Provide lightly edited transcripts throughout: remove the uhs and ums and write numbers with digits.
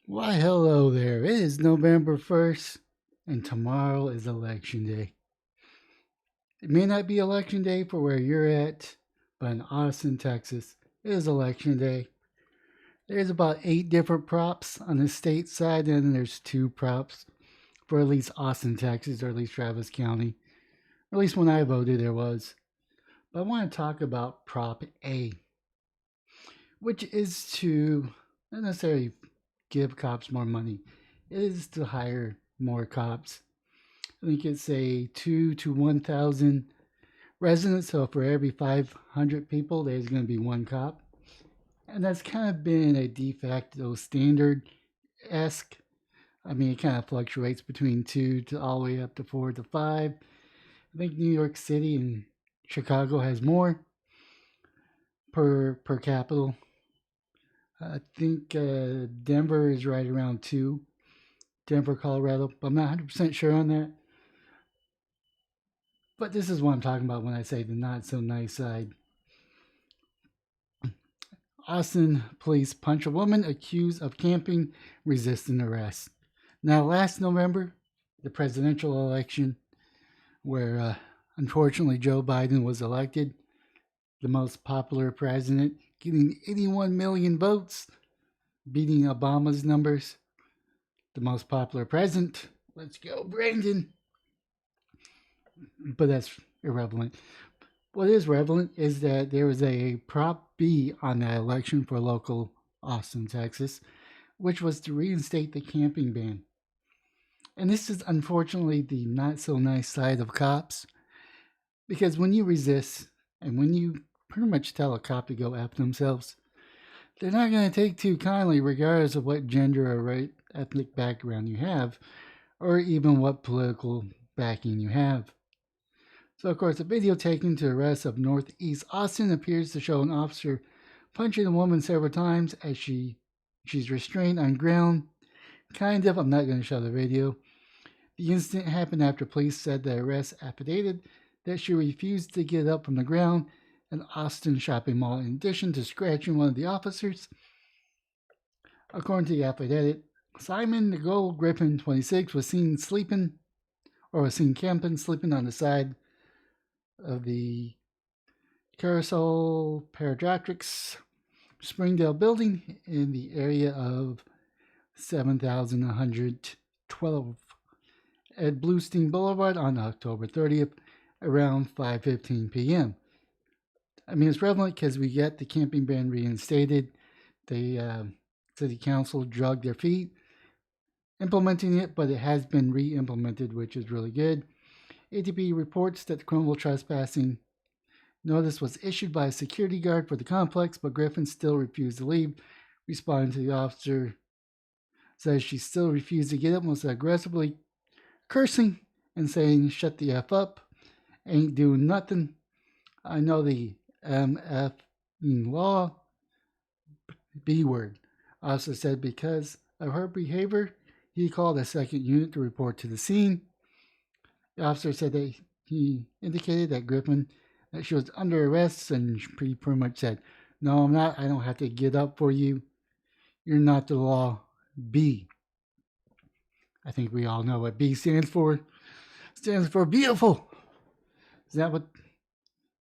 Why, hello there. It is November 1st, and tomorrow is Election Day. It may not be Election Day for where you're at, but in Arson, Texas, it is Election Day. There's about 8 different props on the state side, and then there's 2 props for at least Austin, Texas, or at least Travis County. Or at least when I voted, there was. But I want to talk about Prop A, which is to not necessarily give cops more money, it is to hire more cops. I think it's a 2 to 1,000 residents. So for every 500 people, there's going to be one cop. And that's kind of been a de facto standard esque. I mean, it kind of fluctuates between 2 to all the way up to 4 to 5. I think New York City and Chicago has more per capita. I think Denver is right around 2. Denver, Colorado. But I'm not 100% sure on that. But this is what I'm talking about when I say the not so nice side. Austin police punch a woman accused of camping, resisting arrest. Now, last November, the presidential election, where unfortunately Joe Biden was elected, the most popular president, getting 81 million votes, beating Obama's numbers. The most popular president. Let's go, Brandon. But that's irrelevant. What is relevant is that there was a Prop B on that election for local Austin, Texas, which was to reinstate the camping ban. And this is unfortunately the not so nice side of cops, because when you resist and when you pretty much tell a cop to go F themselves, they're not going to take too kindly, regardless of what gender or ethnic background you have, or even what political backing you have. So, of course, a video taken to the arrest of Northeast Austin appears to show an officer punching a woman several times as she's restrained on ground. Kind of, I'm not going to show the video. The incident happened after police said the arrest affidavit that she refused to get up from the ground in Austin shopping mall, in addition to scratching one of the officers. According to the affidavit, Simon Nicole Griffin, 26, was seen camping, sleeping on the side of the Carousel Pediatrics Springdale building in the area of 7112 at Bluestein Boulevard on October 30th around 5:15 p.m. I mean, it's relevant because we get the camping ban reinstated. The city council dragged their feet implementing it, but it has been re-implemented, which is really good. ATP reports that the criminal trespassing notice was issued by a security guard for the complex, but Griffin still refused to leave. Responding to the officer, says she still refused to get up, was aggressively cursing and saying, "Shut the F up, ain't doing nothing. I know the MF law, B word." Officer said because of her behavior, he called a second unit to report to the scene. The officer said that he indicated that Griffin, that she was under arrest, and he pretty much said, "No, I'm not. I don't have to get up for you. You're not the law. B." I think we all know what B stands for. It stands for beautiful. Is that what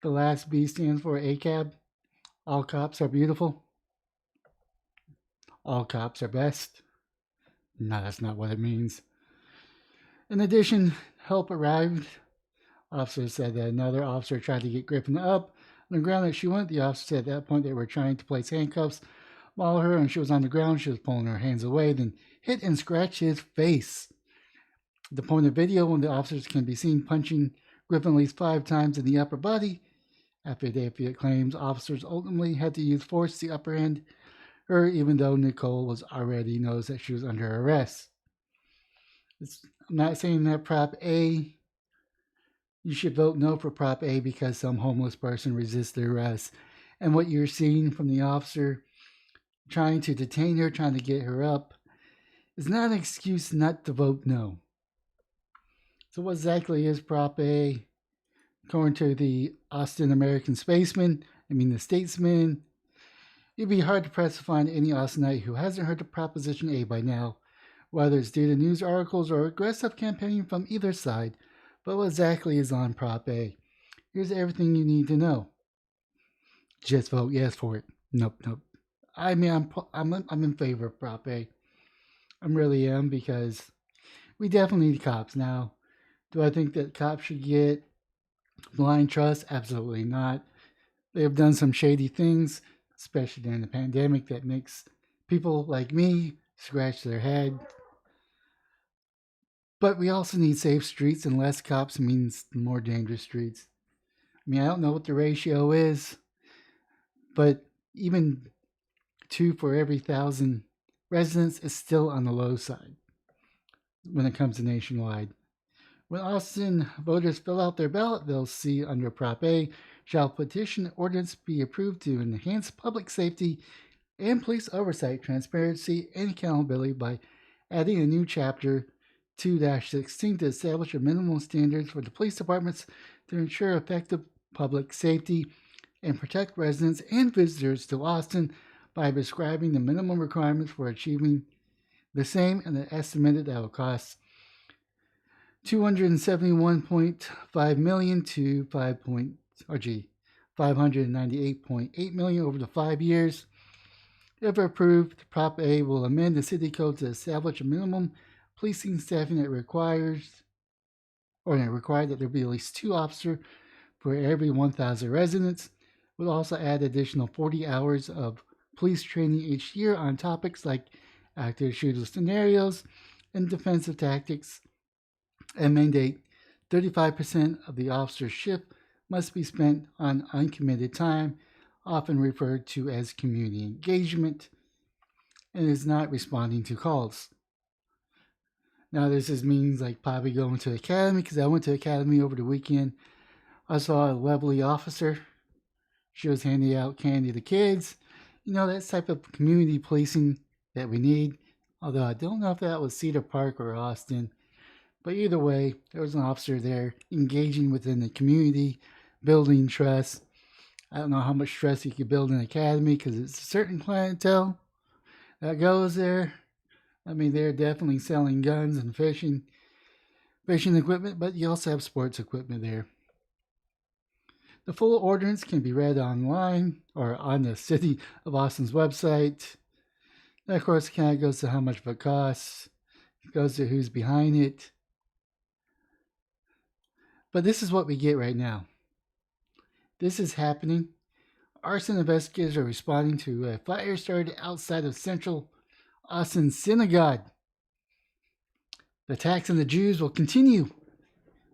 the last B stands for? ACAB? All cops are beautiful. All cops are best. No, that's not what it means. In addition, help arrived. Officer said that another officer tried to get Griffin up on the ground that she went. The officer said at that point they were trying to place handcuffs while her, and she was on the ground. She was pulling her hands away, then hit and scratched his face. At the point of video, when the officers can be seen punching Griffin at least 5 times in the upper body. Affidavit claims officers ultimately had to use force to upper hand her, even though Nicole was already knows that she was under arrest. I'm not saying that Prop A, you should vote no for Prop A because some homeless person resists the arrest. And what you're seeing from the officer trying to detain her, trying to get her up, is not an excuse not to vote no. So what exactly is Prop A? According to the Austin American Spaceman, the Statesman, You'd be hard to press to find any Austinite who hasn't heard of Proposition A by now, whether it's due to news articles or aggressive campaigning from either side. But what exactly is on Prop A? Here's everything you need to know. Just vote yes for it. Nope, nope. I mean, I'm in favor of Prop A. I really am, because we definitely need cops now. Do I think that cops should get blind trust? Absolutely not. They have done some shady things, especially during the pandemic, that makes people like me scratch their head. But we also need safe streets, and less cops means more dangerous streets. I mean, I don't know what the ratio is, but even 2 for every 1,000 residents is still on the low side when it comes to nationwide. When Austin voters fill out their ballot, they'll see under Prop A, shall petition ordinance be approved to enhance public safety and police oversight, transparency, and accountability by adding a new chapter 2-16 to establish a minimum standards for the police departments to ensure effective public safety and protect residents and visitors to Austin by prescribing the minimum requirements for achieving the same, and the estimated that will cost $271.5 million to 598.8 million over the 5 years. If approved, Prop A will amend the city code to establish a minimum policing staffing that required that there be at least 2 officers for every 1,000 residents. It will also add additional 40 hours of police training each year on topics like active shooter scenarios and defensive tactics, and mandate 35% of the officer's shift must be spent on uncommitted time, often referred to as community engagement, and is not responding to calls. Now, this is means like probably going to academy, because I went to academy over the weekend. I saw a lovely officer. She was handing out candy to kids. You know, that type of community policing that we need. Although I don't know if that was Cedar Park or Austin. But either way, there was an officer there engaging within the community, building trust. I don't know how much trust you could build in an academy, because it's a certain clientele that goes there. I mean, they're definitely selling guns and fishing equipment, but you also have sports equipment there. The full ordinance can be read online or on the City of Austin's website. And of course, it kind of goes to how much it costs. It goes to who's behind it. But this is what we get right now. This is happening. Arson investigators are responding to a fire started outside of Central Austin Synagogue. The attacks on the Jews will continue,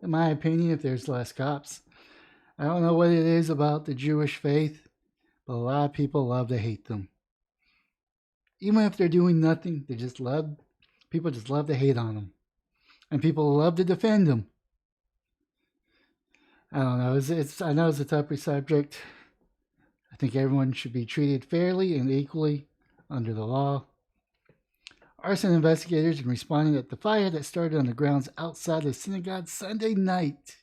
in my opinion, if there's less cops. I don't know what it is about the Jewish faith, but a lot of people love to hate them. Even if they're doing nothing, people just love to hate on them. And people love to defend them. I don't know. I know it's a touchy subject. I think everyone should be treated fairly and equally under the law. Arson investigators are responding at the fire that started on the grounds outside the synagogue Sunday night.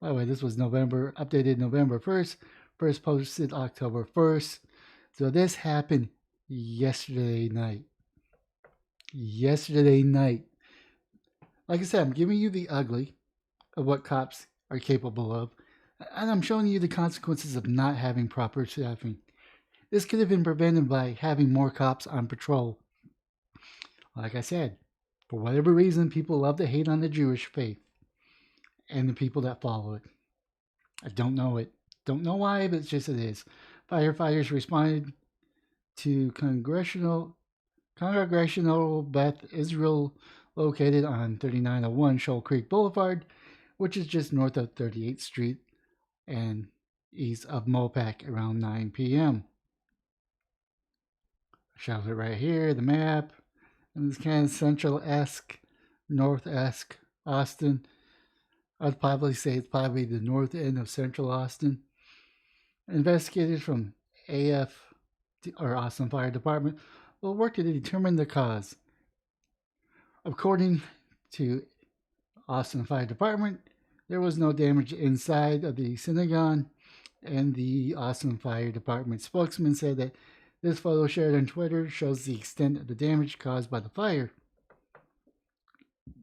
By the way, this was updated November 1st, first posted October 1st. So this happened yesterday night. Like I said, I'm giving you the ugly of what cops are capable of, and I'm showing you the consequences of not having proper staffing. This could have been prevented by having more cops on patrol. Like I said, for whatever reason, people love to hate on the Jewish faith and the people that follow it. I don't know it. Don't know why, but it's just it is. Firefighters responded to Congressional Beth Israel, located on 3901 Shoal Creek Boulevard, which is just north of 38th Street and east of Mopac, around 9 p.m. Shows it right here, the map. And it's kind of central-esque, north-esque Austin. I'd probably say it's probably the north end of central Austin. Investigators from Austin Fire Department will work to determine the cause. According to Austin Fire Department, there was no damage inside of the synagogue. And the Austin Fire Department spokesman said that this photo shared on Twitter shows the extent of the damage caused by the fire,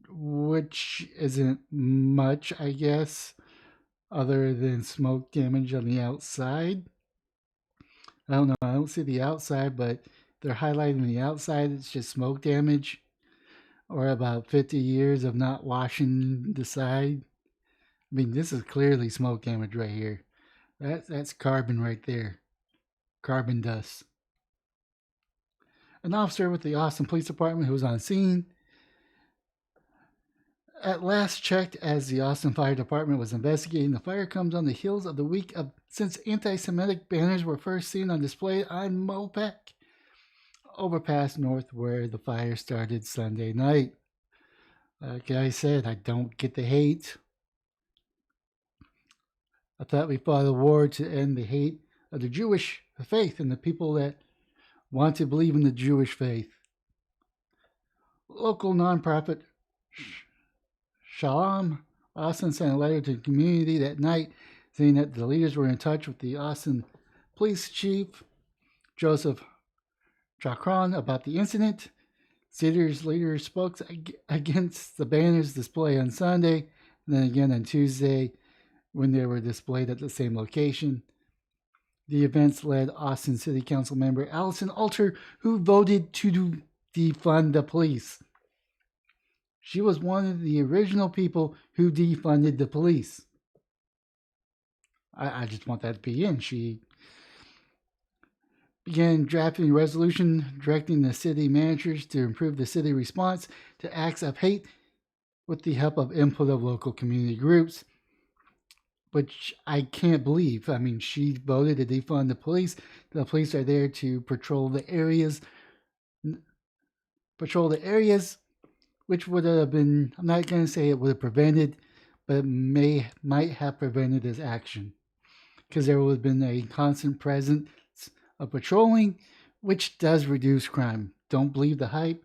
which isn't much, I guess, other than smoke damage on the outside. I don't know. I don't see the outside, but they're highlighting the outside. It's just smoke damage or about 50 years of not washing the side. I mean, this is clearly smoke damage right here. That's carbon right there. Carbon dust. An officer with the Austin Police Department who was on scene at last checked as the Austin Fire Department was investigating. The fire comes on the heels of the week of since anti-Semitic banners were first seen on display on Mopec overpass north where the fire started Sunday night. Like I said, I don't get the hate. I thought we fought a war to end the hate of the Jewish faith and the people that want to believe in the Jewish faith. Local nonprofit Shalom Austin sent a letter to the community that night saying that the leaders were in touch with the Austin Police Chief Joseph Chakron about the incident. City's leader spoke against the banners display on Sunday and then again on Tuesday when they were displayed at the same location. The events led Austin City Council member Allison Alter, who voted to defund the police. She was one of the original people who defunded the police. I just want that to be in. She began drafting a resolution directing the city managers to improve the city response to acts of hate with the help of input of local community groups, which I can't believe. I mean, she voted to defund the police. The police are there to patrol the areas, which would have been, I'm not going to say it would have prevented, but it might have prevented this action. Because there would have been a constant presence of patrolling, which does reduce crime. Don't believe the hype.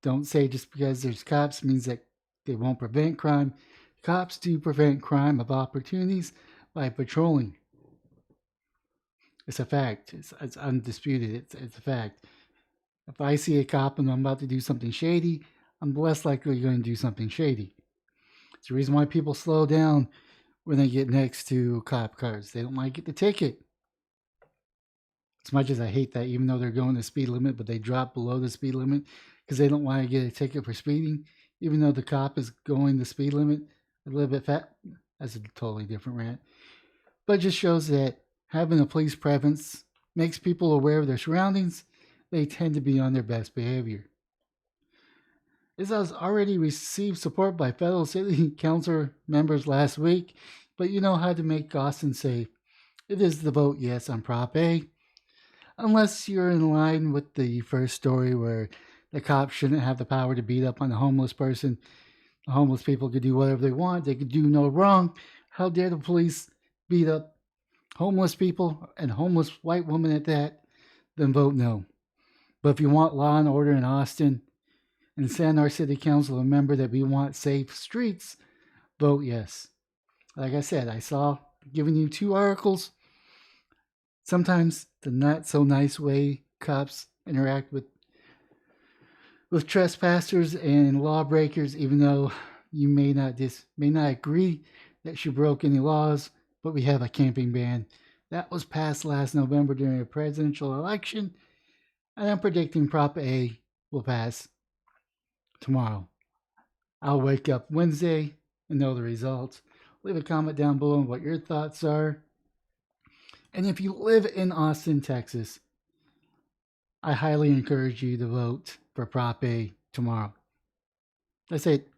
Don't say just because there's cops means that they won't prevent crime. Cops do prevent crime of opportunities by patrolling. It's a fact. It's undisputed. It's a fact. If I see a cop and I'm about to do something shady, I'm less likely going to do something shady. It's the reason why people slow down when they get next to cop cars. They don't want to get the ticket. As much as I hate that, even though they're going the speed limit, but they drop below the speed limit because they don't want to get a ticket for speeding, even though the cop is going the speed limit a little bit fat. That's a totally different rant. But it just shows that having a police presence makes people aware of their surroundings. They tend to be on their best behavior. This has already received support by federal city council members last week, but you know how to make Austin safe. It is the vote yes on Prop A. Unless you're in line with the first story where the cops shouldn't have the power to beat up on a homeless person. The homeless people could do whatever they want. They could do no wrong. How dare the police beat up homeless people and homeless white women at that? Then vote no. But if you want law and order in Austin and send our city council a member that we want safe streets, vote yes. Like I said, I saw giving you 2 articles. Sometimes the not so nice way cops interact with trespassers and lawbreakers, even though you may not agree that she broke any laws, but we have a camping ban. That was passed last November during a presidential election, and I'm predicting Prop A will pass tomorrow. I'll wake up Wednesday and know the results. Leave a comment down below on what your thoughts are. And if you live in Austin, Texas, I highly encourage you to vote for Prop A tomorrow. That's it.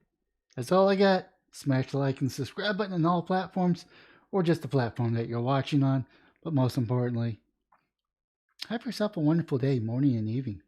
That's all I got. Smash the like and subscribe button on all platforms, or just the platform that you're watching on. But most importantly, have yourself a wonderful day, morning and evening.